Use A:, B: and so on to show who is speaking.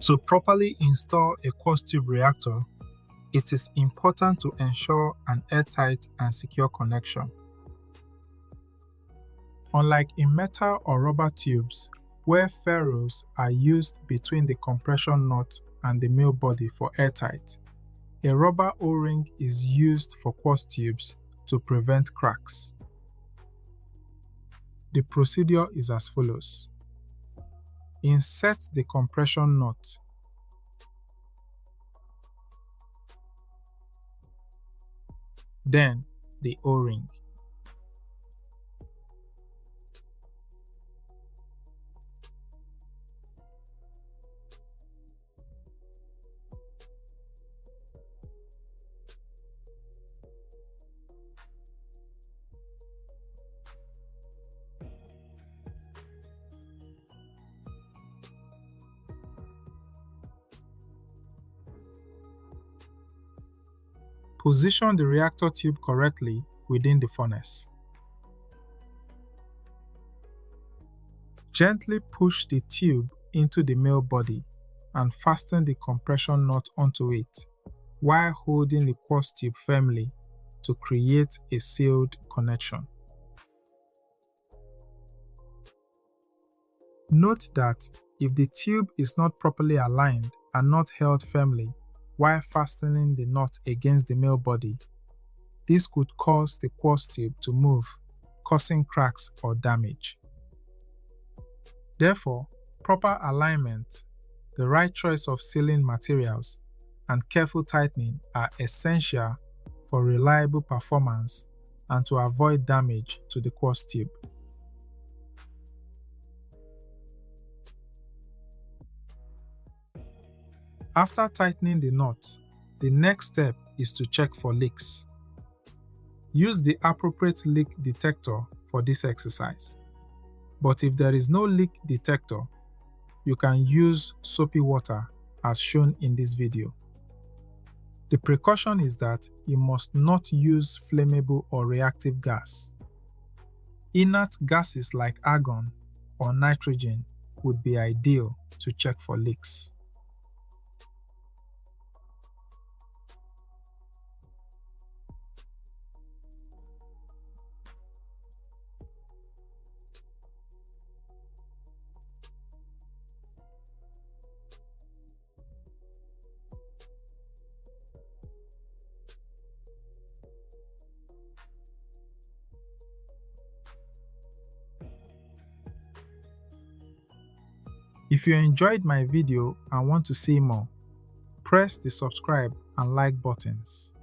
A: To properly install a quartz tube reactor, it is important to ensure an airtight and secure connection. Unlike in metal or rubber tubes, where ferrules are used between the compression nut and the male body for airtight, a rubber O-ring is used for quartz tubes to prevent cracks. The procedure is as follows. Insert the compression nut. Then the O-ring. Position the reactor tube correctly within the furnace. Gently push the tube into the male body and fasten the compression nut onto it while holding the quartz tube firmly to create a sealed connection. Note that if the tube is not properly aligned and not held firmly while fastening the nut against the male body, this could cause the quartz tube to move, causing cracks or damage. Therefore, proper alignment, the right choice of sealing materials, and careful tightening are essential for reliable performance and to avoid damage to the quartz tube. After tightening the nut, the next step is to check for leaks. Use the appropriate leak detector for this exercise. But if there is no leak detector, you can use soapy water as shown in this video. The precaution is that you must not use flammable or reactive gas. Inert gases like argon or nitrogen would be ideal to check for leaks. If you enjoyed my video and want to see more, press the subscribe and like buttons.